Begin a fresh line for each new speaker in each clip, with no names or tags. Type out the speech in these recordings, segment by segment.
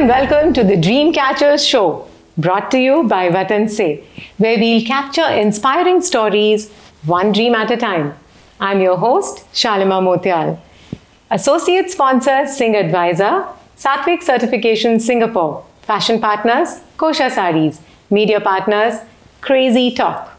and welcome to the Dream Catchers Show, brought to you by Vatan Se, where we'll capture inspiring stories, one dream at a time. I'm your host, Shalima Motial. Associate sponsor, Singh Advisor, Satvik Certification Singapore. Fashion partners, Kosha Sarees. Media partners, Crazy Talk.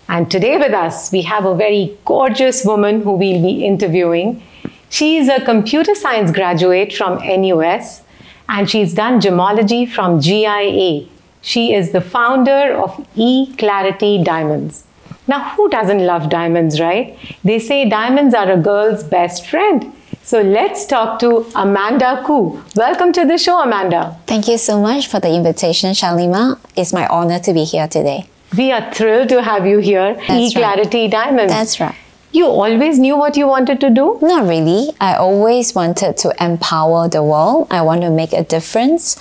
And today with us, we have a very gorgeous woman who we'll be interviewing. She is a computer science graduate from NUS and she's done gemology from GIA. She is the founder of eClarity Diamonds. Now, who doesn't love diamonds, right? They say diamonds are a girl's best friend. So let's talk to Amanda Koo. Welcome to the show, Amanda.
Thank you so much for the invitation, Shalima. It's my honor to be here today.
We are thrilled to have you here. eClarity Diamonds. That's
right.
You always knew what you wanted to do?
Not really. I always wanted to empower the world. I want to make a difference.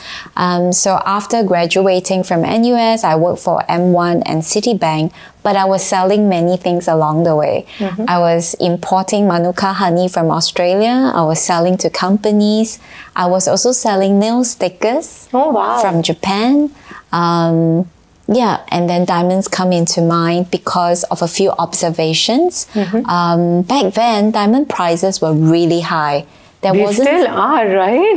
So after graduating from NUS, I worked for M1 and Citibank, but I was selling many things along the way. I was importing Manuka honey from Australia. I was selling to companies. I was also selling nail stickers from Japan. And then diamonds come into mind because of a few observations. Back then, diamond prices were really high.
They still are, right?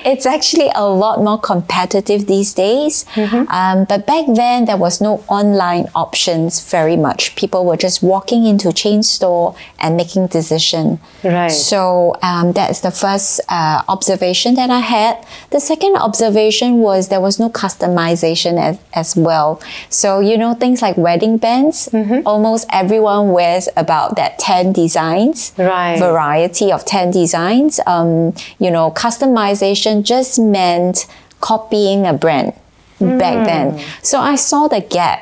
It's actually a lot more competitive these days. But back then, there was no online options very much. People were just walking into chain store and making decision.
Right.
So that's the first observation that I had. The second observation was there was no customization as well. So, you know, things like wedding bands, almost everyone wears about that 10 designs, variety of 10 designs. You know, customization just meant copying a brand back then. So I saw the gap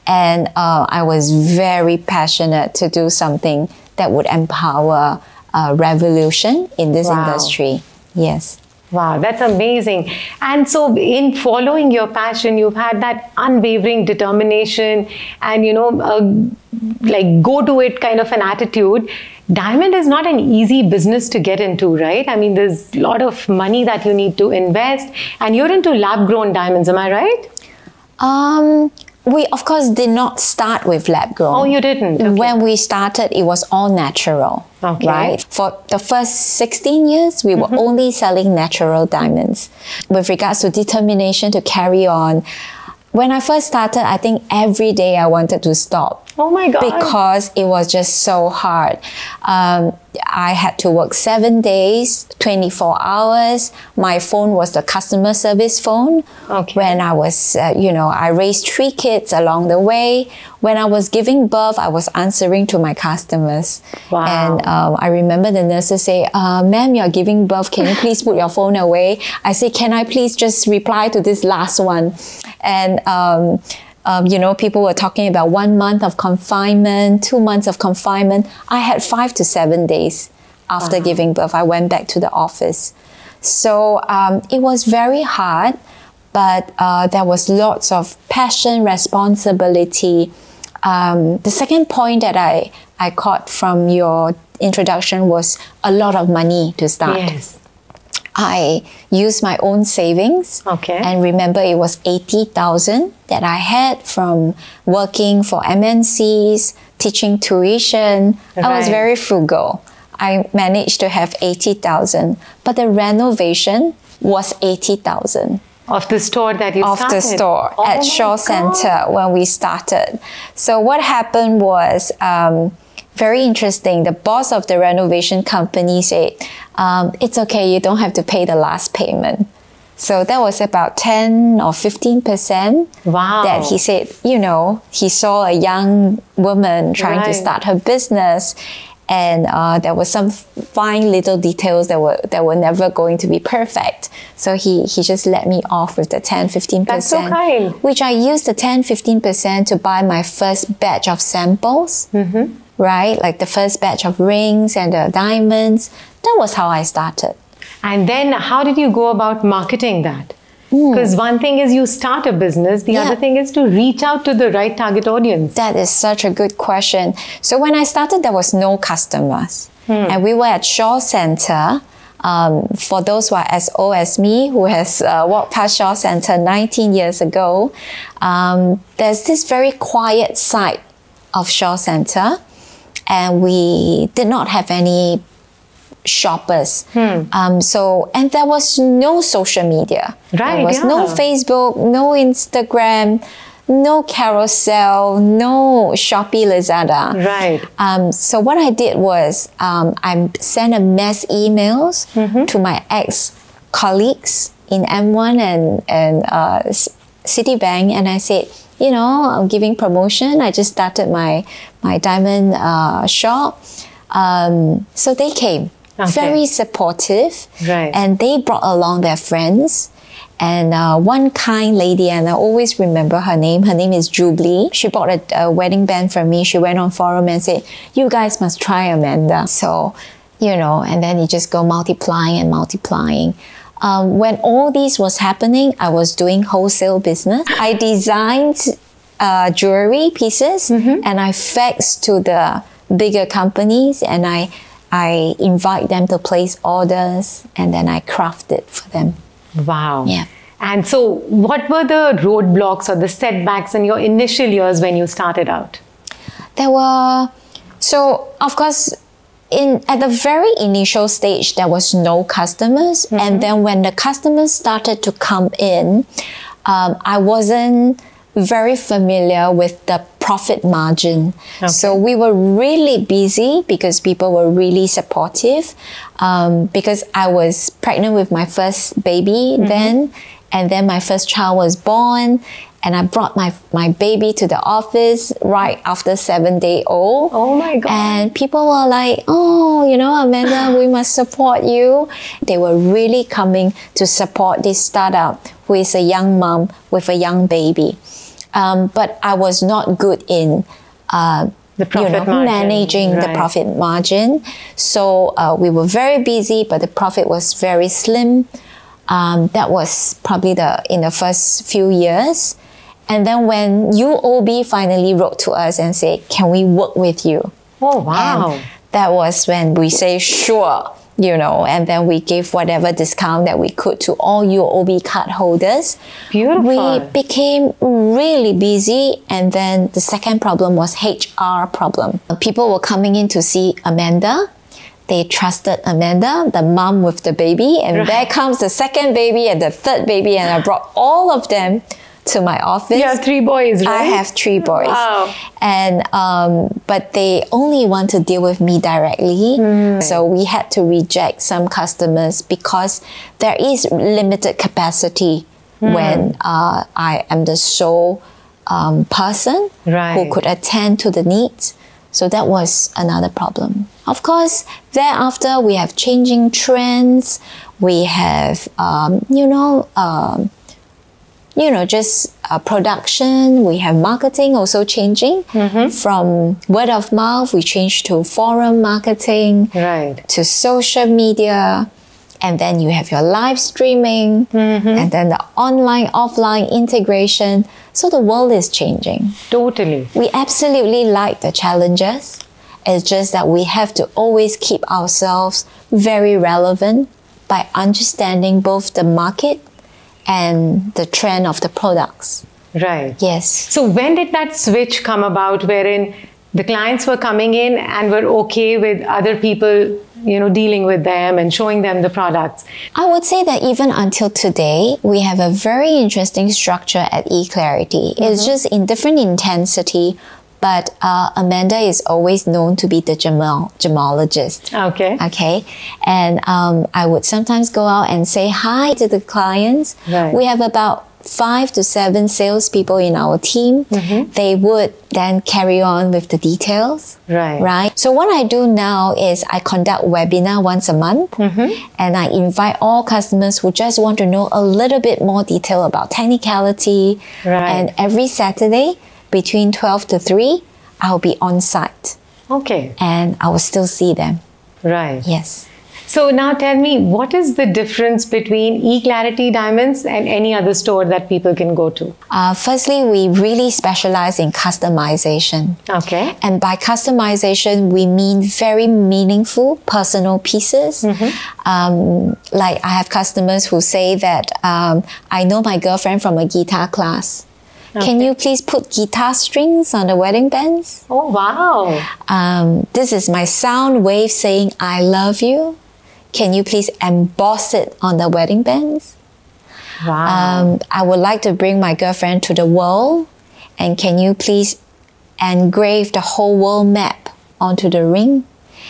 and I was very passionate to do something that would empower a revolution in this industry. Yes.
Wow, that's amazing. And so in following your passion, you've had that unwavering determination and, you know, like go to it kind of an attitude. Diamond is not an easy business to get into, right? I mean, there's a lot of money that you need to invest and you're into lab-grown diamonds, am I right?
We, of course, did not start with lab-grown.
Oh, you didn't? Okay.
When we started, it was all natural, right? For the first 16 years, we were only selling natural diamonds. With regards to determination to carry on, when I first started, I think every day I wanted to stop.
Oh my God.
Because it was just so hard. I had to work 7 days, 24 hours. My phone was the customer service phone. When I was, you know, I raised 3 kids along the way. When I was giving birth, I was answering to my customers. And I remember the nurses say, ma'am, you're giving birth. Can you please put your phone away? I say, can I please just reply to this last one? And you know, people were talking about 1 month of confinement, 2 months of confinement. I had 5 to 7 days after giving birth. I went back to the office. So it was very hard, but there was lots of passion, responsibility. The second point that I caught from your introduction was a lot of money to start.
Yes.
I used my own savings and remember it was 80,000 that I had from working for MNCs, teaching tuition. I was very frugal. I managed to have 80,000, but the renovation was 80,000.
Of the store that you started? Of
the store at Shaw Center when we started. So what happened was, very interesting. The boss of the renovation company said, it's okay, you don't have to pay the last payment. So that was about 10 or 15% that he said, you know, he saw a young woman trying to start her business and there were some fine little details that were never going to be perfect. So he just let me off with the 10-15%.
That's so kind.
Which I used the 10-15% to buy my first batch of samples. Right? Like the first batch of rings and the diamonds. That was how I started.
And then how did you go about marketing that? Because one thing is you start a business, the other thing is to reach out to the right target audience.
That is such a good question. So when I started, there was no customers. And we were at Shaw Center. For those who are as old as me, who has walked past Shaw Center 19 years ago, there's this very quiet side of Shaw Center, and we did not have any shoppers. And there was no social media. There was no Facebook, no Instagram, no Carousel, no Shopee, Lazada. So what I did was I sent a mass emails to my ex-colleagues in M1 and Citibank, and I said, you know, I'm giving promotion. I just started my diamond shop. So they came, very supportive, and they brought along their friends. And one kind lady, and I always remember her name. Her name is Jubilee. She bought a wedding band from me. She went on forum and said, you guys must try Amanda. So, you know, and then you just go multiplying and multiplying. When all this was happening, I was doing wholesale business. I designed jewelry pieces and I faxed to the bigger companies, and I invite them to place orders, and then I craft it for them.
Wow.
Yeah.
And so what were the roadblocks or the setbacks in your initial years when you started out?
There were, so of course, at the very initial stage, there was no customers. And then when the customers started to come in, I wasn't very familiar with the profit margin. So we were really busy because people were really supportive. Because I was pregnant with my first baby then, and then my first child was born, and I brought my baby to the office right after 7-day-old.
Oh my God.
And people were like, oh, you know, Amanda, we must support you. They were really coming to support this startup who is a young mom with a young baby. But I was not good in
the profit margin.
Managing the profit margin. So we were very busy, but the profit was very slim. That was probably in the first few years. And then when UOB finally wrote to us and said, can we work with you?
Oh, wow.
And that was when we say, sure, you know, and then we gave whatever discount that we could to all UOB card holders.
Beautiful.
We became really busy, and then the second problem was HR problem. People were coming in to see Amanda. They trusted Amanda, the mom with the baby, and there comes the second baby and the third baby, and I brought all of them to my office.
You have 3 boys, right?
I have 3 boys.
Wow.
And but they only want to deal with me directly. So we had to reject some customers because there is limited capacity when I am the sole person who could attend to the needs. So that was another problem. Of course, thereafter we have changing trends. We have, just production. We have marketing also changing. From word of mouth, we changed to forum marketing, to social media. And then you have your live streaming, and then the online, offline integration. So the world is changing.
Totally.
We absolutely like the challenges. It's just that we have to always keep ourselves very relevant by understanding both the market and the trend of the products.
Right.
Yes.
So when did that switch come about wherein the clients were coming in and were okay with other people, dealing with them and showing them the products?
I would say that even until today, we have a very interesting structure at eClarity. It's just in different intensity, but Amanda is always known to be the gemologist. Okay. And I would sometimes go out and say hi to the clients. We have about 5 to 7 salespeople in our team. They would then carry on with the details. Right. So what I do now is I conduct webinar once a month, and I invite all customers who just want to know a little bit more detail about technicality. And every Saturday between 12 to 3, I'll be on site.
Okay.
And I will still see them.
Right.
Yes.
So now tell me, what is the difference between eClarity Diamonds and any other store that people can go to?
Firstly, we really specialize in customization.
Okay.
And by customization, we mean very meaningful personal pieces. Like I have customers who say that I know my girlfriend from a guitar class. Okay. Can you please put guitar strings on the wedding bands?
Oh, wow.
This is my sound wave saying, I love you. Can you please emboss it on the wedding bands?
Wow.
I would like to bring my girlfriend to the world. And can you please engrave the whole world map onto the ring?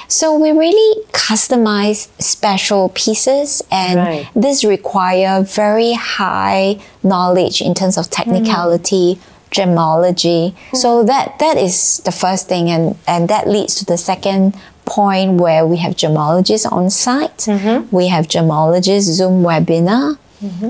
So we really customize special pieces, and this require very high knowledge in terms of technicality, gemology. So that is the first thing, and that leads to the second point where we have gemologists on site. We have gemologists Zoom webinar.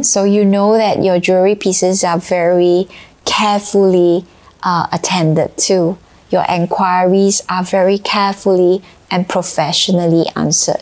So you know that your jewelry pieces are very carefully attended to. Your enquiries are very carefully and professionally answered.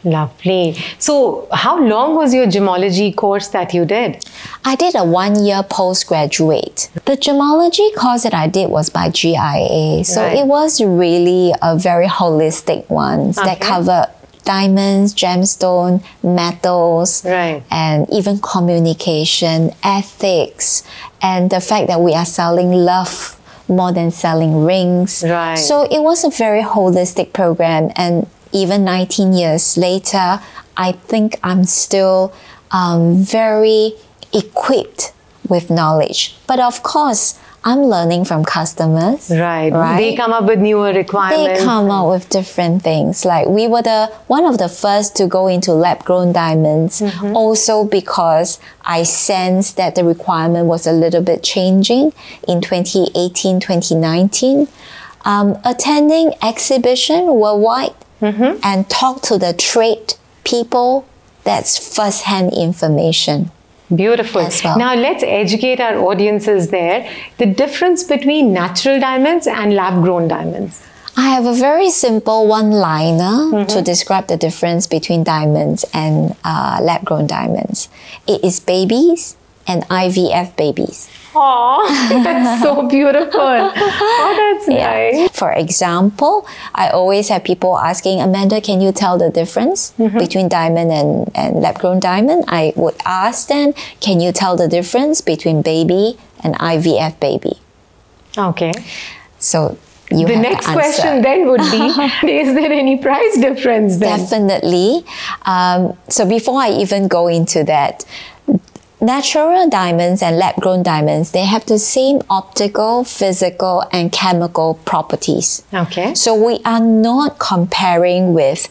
Lovely. So how long was your gemology course that you did?
I did a 1-year postgraduate. The gemology course that I did was by GIA. So it was really a very holistic one that covered diamonds, gemstone, metals, and even communication, ethics, and the fact that we are selling love more than selling rings. So it was a very holistic program, and even 19 years later, I think I'm still very equipped with knowledge. But of course, I'm learning from customers.
Right. They come up with newer requirements.
They come up with different things. Like we were one of the first to go into lab-grown diamonds, also because I sensed that the requirement was a little bit changing in 2018, 2019. Attending exhibition worldwide and talk to the trade people, that's first-hand information.
Beautiful. Well. Now let's educate our audiences there. The difference between natural diamonds and lab-grown diamonds.
I have a very simple one-liner to describe the difference between diamonds and lab-grown diamonds. It is babies and IVF babies.
Oh, that's so beautiful. Oh, that's nice.
For example, I always have people asking, Amanda, can you tell the difference between diamond and lab-grown diamond? I would ask them, can you tell the difference between baby and IVF baby?
Okay.
So you
the
have
next
to answer.
question then would be, is there any price difference then?
Definitely. So before I even go into that, natural diamonds and lab-grown diamonds, they have the same optical, physical, and chemical properties.
Okay.
So we are not comparing with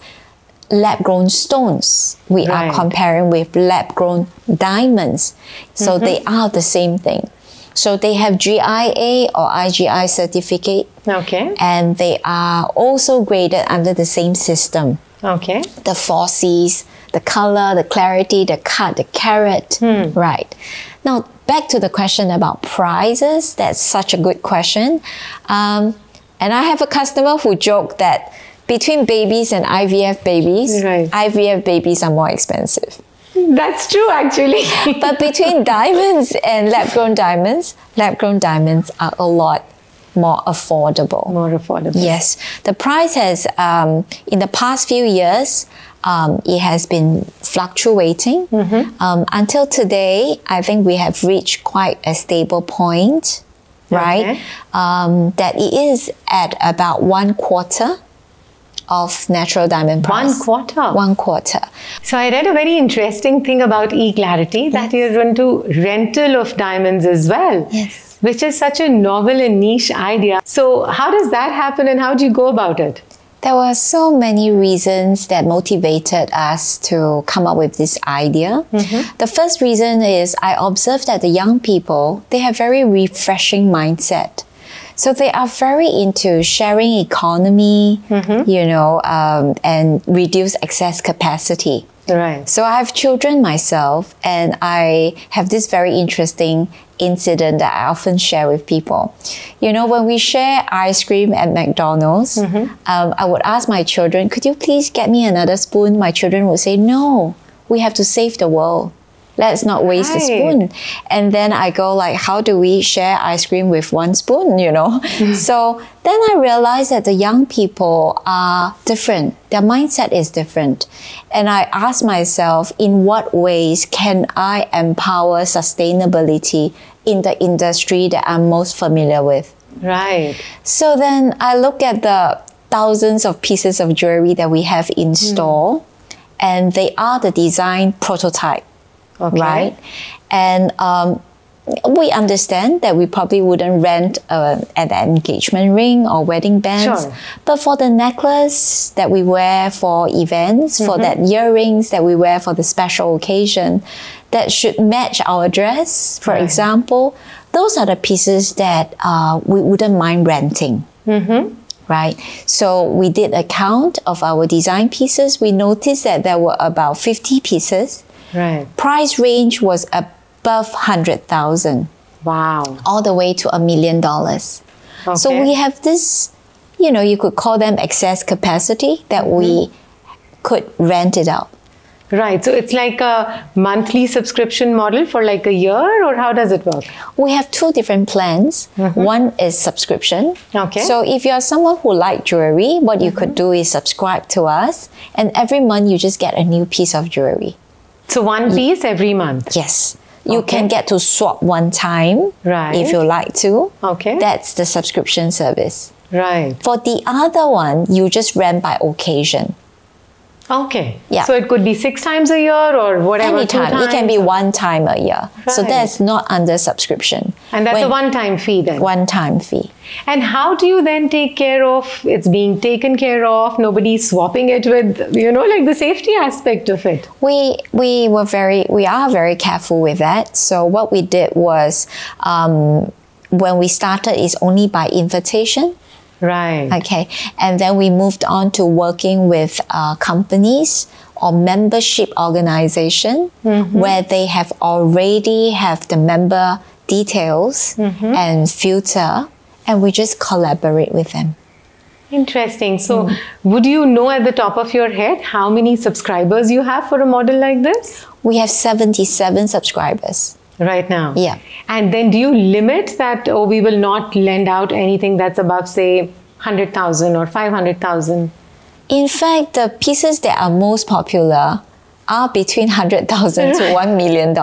lab-grown stones. We are comparing with lab-grown diamonds. So they are the same thing. So they have GIA or IGI certificate.
Okay.
And they are also graded under the same system.
Okay.
The 4Cs, the color, the clarity, the cut, the carat. Right. Now, back to the question about prices. That's such a good question. And I have a customer who joked that between babies and IVF babies, IVF babies are more expensive.
That's true, actually.
But between diamonds and lab-grown diamonds are a lot more affordable.
More affordable.
Yes. The price has, in the past few years, it has been fluctuating. Until today, I think we have reached quite a stable point, right? That it is at about 1/4 of natural diamond price.
1/4?
1/4.
So I read a very interesting thing about eClarity, that you're into rental of diamonds as well.
Yes.
Which is such a novel and niche idea. So how does that happen and how do you go about it?
There were so many reasons that motivated us to come up with this idea. The first reason is I observed that the young people, they have very refreshing mindset. So they are very into sharing economy, you know, and reduce excess capacity.
Right.
So I have children myself, and I have this very interesting incident that I often share with people. You know, when we share ice cream at McDonald's, I would ask my children, could you please get me another spoon? My children would say, no, we have to save the world. Let's not waste the spoon. And then I go like, how do we share ice cream with one spoon, you know? So then I realized that the young people are different. Their mindset is different. And I asked myself, in what ways can I empower sustainability in the industry that I'm most familiar with?
Right.
So then I look at the thousands of pieces of jewelry that we have in store, and they are the design prototype.
Okay.
Right? And we understand that we probably wouldn't rent an engagement ring or wedding bands.
Sure.
But for the necklace that we wear for events, for that earrings that we wear for the special occasion, that should match our dress, for example, those are the pieces that we wouldn't mind renting. Right? So we did a count of our design pieces. We noticed that there were about 50 pieces.
Right.
Price range was above 100,000.
Wow.
All the way to $1 million.
Okay.
So we have this, you know, you could call them excess capacity that we could rent it out.
Right. So it's like a monthly subscription model for like a year, or how does it work?
We have two different plans. One is subscription.
Okay.
So if you're someone who likes jewelry, what you could do is subscribe to us, and every month you just get a new piece of jewelry.
So one piece every month?
Yes. You can get to swap one time if you like to.
Okay.
That's the subscription service.
Right.
For the other one, you just rent by occasion.
Okay.
Yeah.
So it could be 6 times a year or whatever.
Anytime. It can be 1 time a year. So
Right.
that's not under subscription.
And that's a one-time fee then?
One-time fee.
And how do you then take care of it's being taken care of, nobody's swapping it with, you know, like the safety aspect of it?
We are very careful with that. So what we did was, when we started, it's only by invitation.
Right.
Okay. And then we moved on to working with companies or membership organization where they have already have the member details and filter, and we just collaborate with them.
Interesting. So would you know at the top of your head how many subscribers you have for a model like this?
We have 77 subscribers.
Right now?
Yeah.
And then do you limit that, or we will not lend out anything that's above, say, 100,000 or 500,000?
In fact, the pieces that are most popular are between 100,000 to $1 million.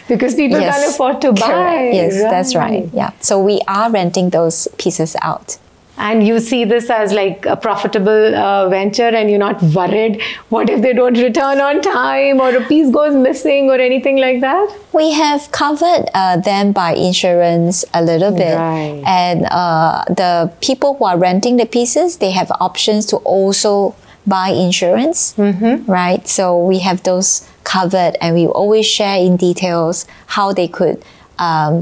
Because people can't afford to buy.
Correct. Yes,
Right.
that's right. Yeah. So we are renting those pieces out.
And you see this as like a profitable venture, and you're not worried, what if they don't return on time or a piece goes missing or anything like that?
We have covered them by insurance a little bit.
Right.
And the people who are renting the pieces, they have options to also buy insurance, right? So we have those covered, and we always share in details how they could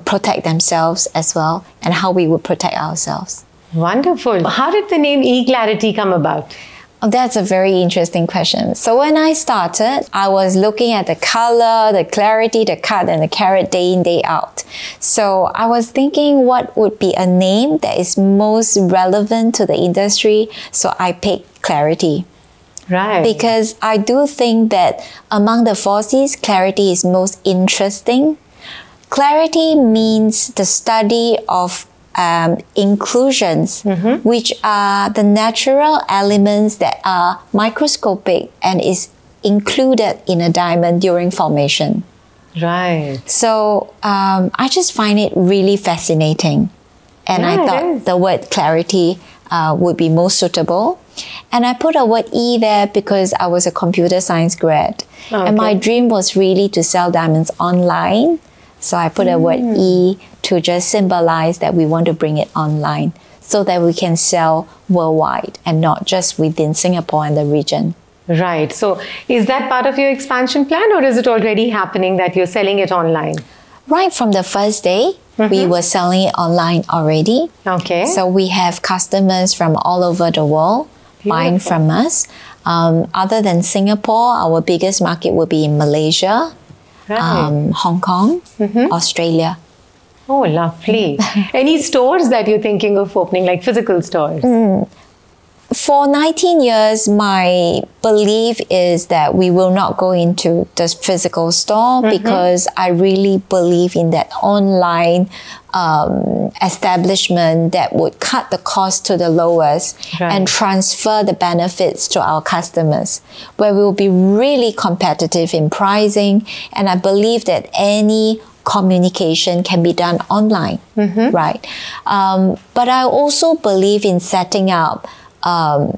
protect themselves as well, and how we would protect ourselves.
Wonderful. How did the name eClarity come about?
Oh, that's a very interesting question. So when I started, I was looking at the color, the clarity, the cut, and the carat day in, day out. So I was thinking what would be a name that is most relevant to the industry. So I picked Clarity.
Right.
Because I do think that among the 4 C's, clarity is most interesting. Clarity means the study of inclusions, which are the natural elements that are microscopic and is included in a diamond during formation.
Right.
So I just find it really fascinating. And I thought the word clarity would be most suitable. And I put a word E there because I was a computer science grad. And my dream was really to sell diamonds online. So I put a word E to just symbolize that we want to bring it online so that we can sell worldwide and not just within Singapore and the region.
Right. So is that part of your expansion plan, or is it already happening that you're selling it online?
Right from the first day, we were selling it online already.
Okay.
So we have customers from all over the world buying from us. Other than Singapore, our biggest market will be in Malaysia, Hong Kong, Australia.
Oh, lovely. Any stores that you're thinking of opening, like physical stores?
For 19 years, my belief is that we will not go into the physical store because I really believe in that online establishment that would cut the cost to the lowest and transfer the benefits to our customers, where we will be really competitive in pricing. And I believe that any communication can be done online, right? But I also believe in setting up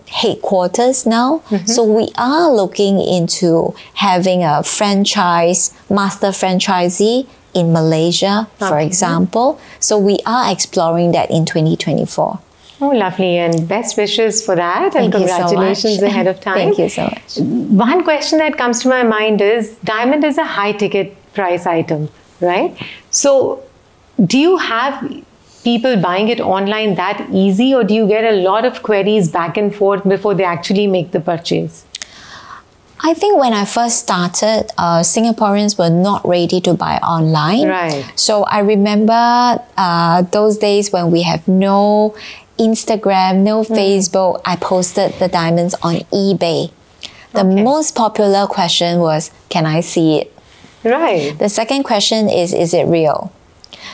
headquarters now. So we are looking into having a master franchisee in Malaysia, for example. So we are exploring that in 2024.
Oh, lovely. And best wishes for that. And congratulations ahead of time.
Thank you so much.
One question that comes to my mind is, diamond is a high ticket price item, right? So do you have people buying it online that easy, or do you get a lot of queries back and forth before they actually make the purchase?
I think when I first started, Singaporeans were not ready to buy online.
Right.
So I remember those days when we have no Instagram, no Facebook, I posted the diamonds on eBay. The most popular question was, can I see it?
Right.
The second question is it real?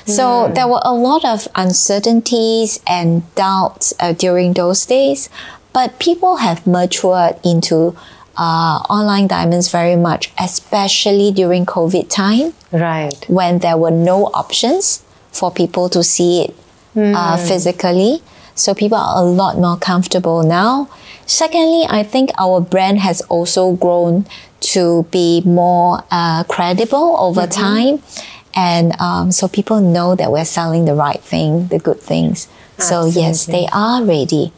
So there were a lot of uncertainties and doubts during those days, but people have matured into online diamonds very much, especially during COVID time,
right?
When there were no options for people to see it physically. So people are a lot more comfortable now. Secondly, I think our brand has also grown to be more credible over time. And so people know that we're selling the right thing, the good things. Absolutely. So yes, they are ready.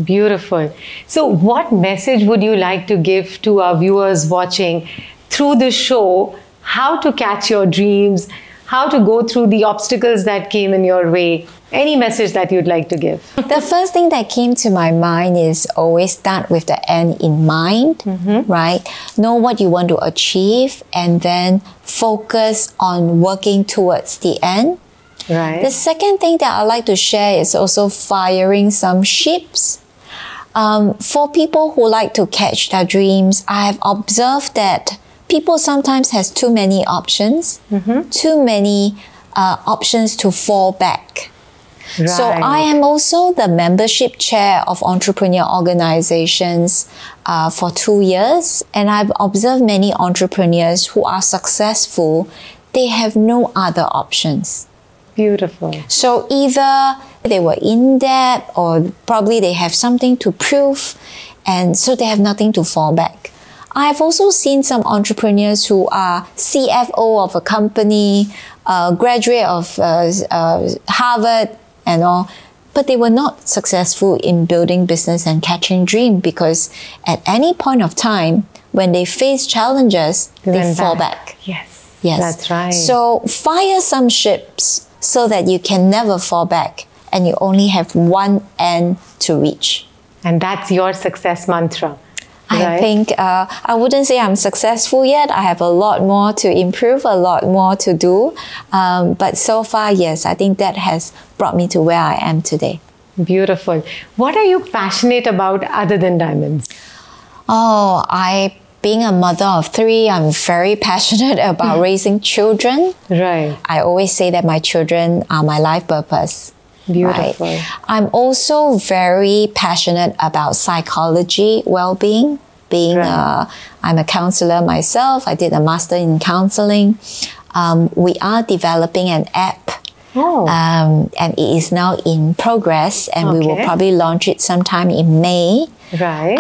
Beautiful. So what message would you like to give to our viewers watching through the show? How to catch your dreams, how to go through the obstacles that came in your way? Any message that you'd like to give?
The first thing that came to my mind is always start with the end in mind, right? Know what you want to achieve and then focus on working towards the end.
Right.
The second thing that I'd like to share is also firing some ships. For people who like to catch their dreams, I have observed that people sometimes has too many options, too many options to fall back. Right. So I am also the membership chair of entrepreneur organizations for 2 years, and I've observed many entrepreneurs who are successful, they have no other options.
Beautiful.
So either they were in debt or probably they have something to prove, and so they have nothing to fall back. I've also seen some entrepreneurs who are CFO of a company, graduate of Harvard and all, but they were not successful in building business and catching dream because at any point of time, when they face challenges, they fall back.
Yes,
that's
right.
So fire some ships so that you can never fall back and you only have one end to reach.
And that's your success mantra.
I think I wouldn't say I'm successful yet. I have a lot more to improve, a lot more to do. But so far, yes, I think that has brought me to where I am today.
Beautiful. What are you passionate about other than diamonds?
Oh, being a mother of 3, I'm very passionate about raising children.
Right.
I always say that my children are my life purpose.
Beautiful.
Right. I'm also very passionate about psychology, well-being. I'm a counselor myself. I did a master in counseling. We are developing an app. And it is now in progress, and we will probably launch it sometime in May.
Right.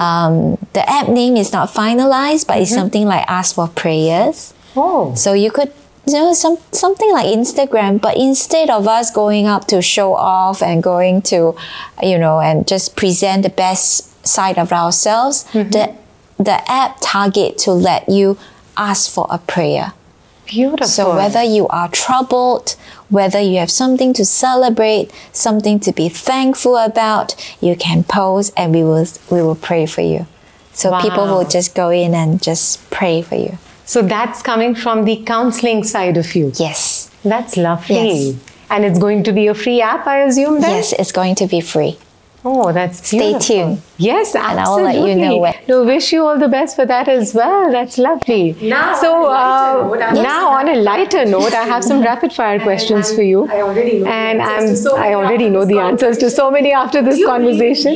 The app name is not finalized, but it's something like Ask for Prayers. So you could something like Instagram, but instead of us going up to show off and going to, and just present the best side of ourselves, the app target to let you ask for a prayer.
Beautiful.
So whether you are troubled, whether you have something to celebrate, something to be thankful about, you can post and we will pray for you. So people will just go in and just pray for you.
So that's coming from the counseling side of you.
Yes.
That's lovely.
Yes.
And it's going to be a free app, I assume then?
Yes, it's going to be free.
Oh, that's beautiful.
Stay tuned.
Yes, absolutely.
And I will let you know when.
No, wish you all the best for that as well. That's lovely. Now, on a lighter note, I have some rapid fire questions for you. I already know the answers to so many after this conversation.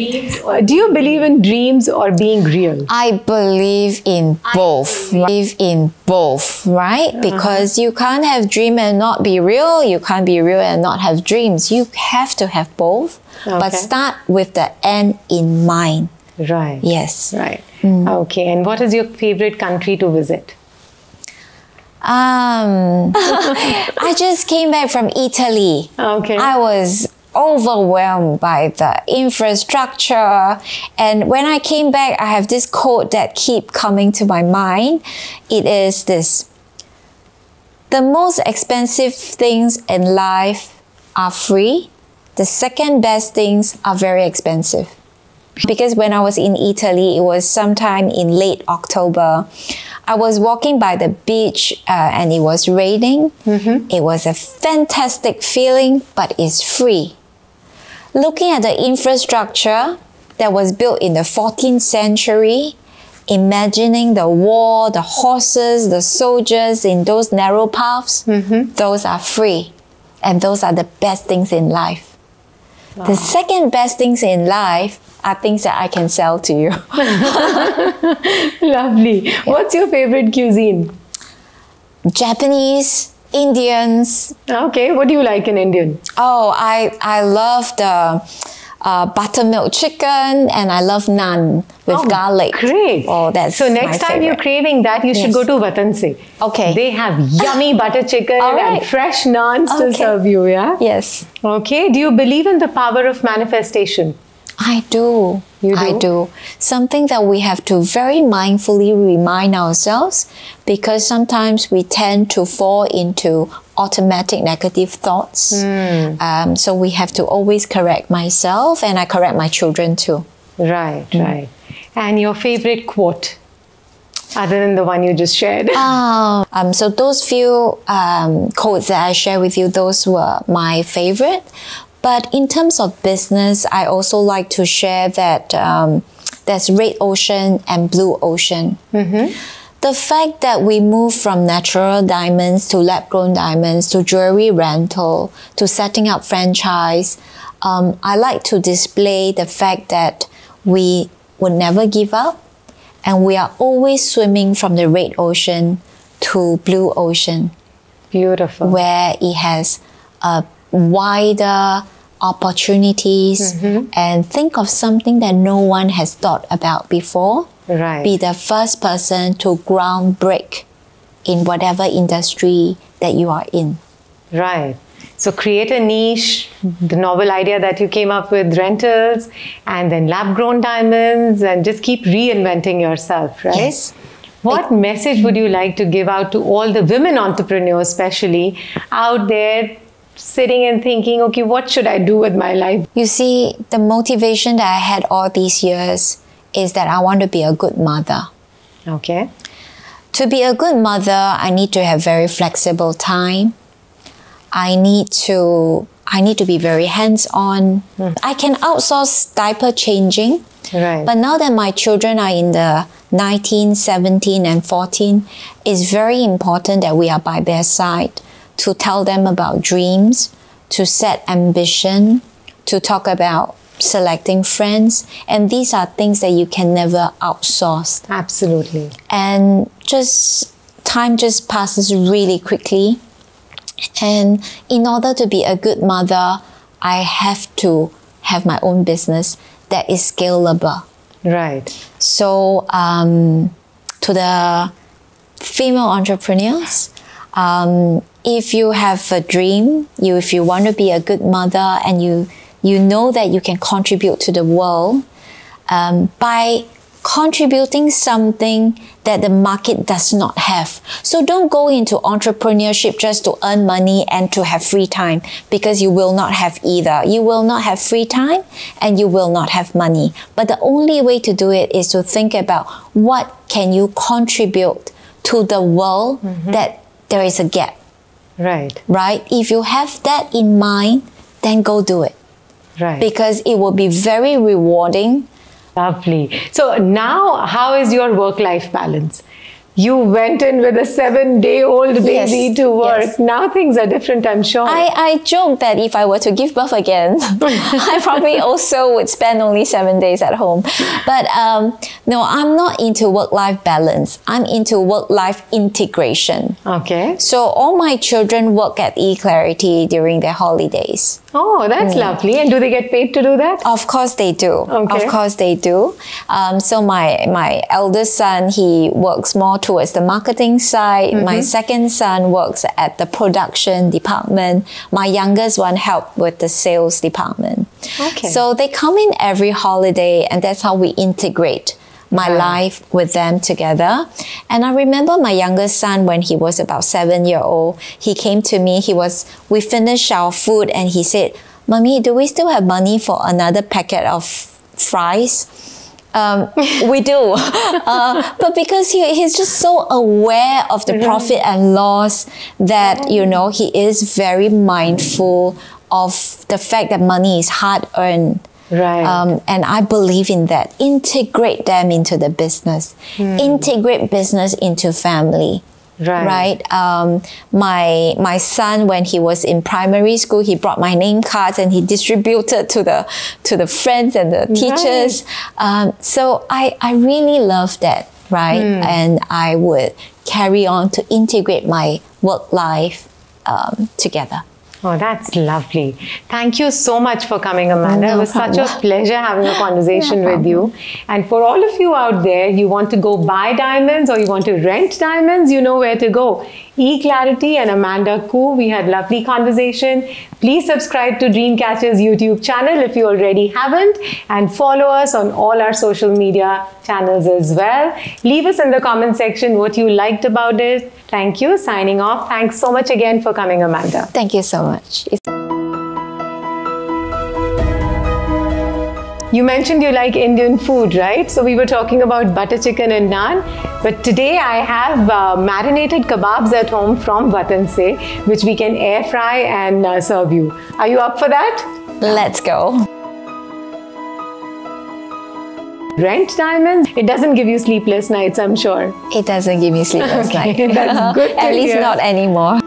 Do you believe in dreams or being real?
I believe in both. Right? Because you can't have dream and not be real. You can't be real and not have dreams. You have to have both. Okay. But start with the end in mind.
Right.
Yes.
Right. Okay. And what is your favorite country to visit?
I just came back from Italy.
Okay.
I was overwhelmed by the infrastructure. And when I came back, I have this quote that keep coming to my mind. It is this: the most expensive things in life are free. The second best things are very expensive. Because when I was in Italy, it was sometime in late October. I was walking by the beach and it was raining. It was a fantastic feeling, but it's free. Looking at the infrastructure that was built in the 14th century, imagining the war, the horses, the soldiers in those narrow paths, those are free. And those are the best things in life. Wow. The second best things in life are things that I can sell to you.
Lovely. Yeah. What's your favorite cuisine?
Japanese, Indians.
Okay. What do you like in Indian?
Oh, I love the buttermilk chicken, and I love naan with garlic.
Great.
Oh, that's
so next time
favorite.
You're craving that, you should go to Vatan Se.
Okay.
They have yummy butter chicken and fresh naans to serve you, yeah?
Yes.
Okay. Do you believe in the power of manifestation?
I do.
You do?
I do. Something that we have to very mindfully remind ourselves, because sometimes we tend to fall into automatic negative thoughts. So we have to always correct myself, and I correct my children too.
Right, right. And your favorite quote, other than the one you just shared?
So those few quotes that I share with you, those were my favorite. But in terms of business, I also like to share that there's red ocean and blue ocean. The fact that we move from natural diamonds to lab-grown diamonds to jewelry rental to setting up franchise, I like to display the fact that we would never give up, and we are always swimming from the red ocean to blue ocean.
Beautiful.
Where it has a wider opportunities, and think of something that no one has thought about before.
Right.
Be the first person to ground break in whatever industry that you are in.
Right. So create a niche, the novel idea that you came up with, rentals, and then lab-grown diamonds, and just keep reinventing yourself, right?
Yes.
What message would you like to give out to all the women entrepreneurs, especially out there, sitting and thinking, okay, what should I do with my life?
You see, the motivation that I had all these years is that I want to be a good mother.
Okay.
To be a good mother, I need to have very flexible time. I need to be very hands-on. I can outsource diaper changing.
Right.
But now that my children are in the 19, 17, and 14, it's very important that we are by their side to tell them about dreams, to set ambition, to talk about selecting friends. And these are things that you can never outsource.
Absolutely.
And time just passes really quickly. And in order to be a good mother, I have to have my own business that is scalable.
Right.
So to the female entrepreneurs, if you have a dream, if you want to be a good mother, and you know that you can contribute to the world, by contributing something that the market does not have. So don't go into entrepreneurship just to earn money and to have free time, because you will not have either. You will not have free time and you will not have money. But the only way to do it is to think about what can you contribute to the world that there is a gap.
Right.
Right? If you have that in mind, then go do it.
Right.
Because it will be very rewarding.
Lovely. So now, how is your work-life balance? You went in with a 7-day-old baby to work.
Yes.
Now things are different, I'm sure.
I joke that if I were to give birth again, I probably also would spend only 7 days at home. But no, I'm not into work-life balance. I'm into work-life integration.
Okay.
So all my children work at eClarity during their holidays.
Oh, that's lovely. And do they get paid to do that?
Of course they do.
Okay.
Of course they do. So my eldest son, he works more towards the marketing side. My second son works at the production department. My youngest one helped with the sales department.
Okay.
So they come in every holiday, and that's how we integrate my life with them together. And I remember my youngest son, when he was about 7-year-old, he came to me, we finished our food and he said, "Mommy, do we still have money for another packet of fries?" We do. But because he's just so aware of the profit and loss that, you know, he is very mindful of the fact that money is hard earned.
Right.
And I believe in that. Integrate them into the business. Integrate business into family.
Right.
My son, when he was in primary school, he brought my name cards and he distributed to the friends and the teachers. So I really love that, right? And I would carry on to integrate my work life together.
Oh, that's lovely. Thank you so much for coming, Amanda.
No
it was
problem.
such a pleasure having a conversation with you. And for all of you out there, you want to go buy diamonds or you want to rent diamonds, you know where to go. eClarity and Amanda Koo, we had lovely conversation. Please subscribe to Dreamcatcher's YouTube channel if you already haven't, and follow us on all our social media channels as well. Leave us in the comment section what you liked about it. Thank you. Signing off. Thanks so much again for coming, Amanda.
Thank you so much.
You mentioned you like Indian food, right? So we were talking about butter chicken and naan. But today I have marinated kebabs at home from Vatan Se, which we can air fry and serve you. Are you up for that?
Let's go.
Rent diamonds, it doesn't give you sleepless nights, I'm sure.
It doesn't give me sleepless nights.
That's good to
At least
hear.
not anymore.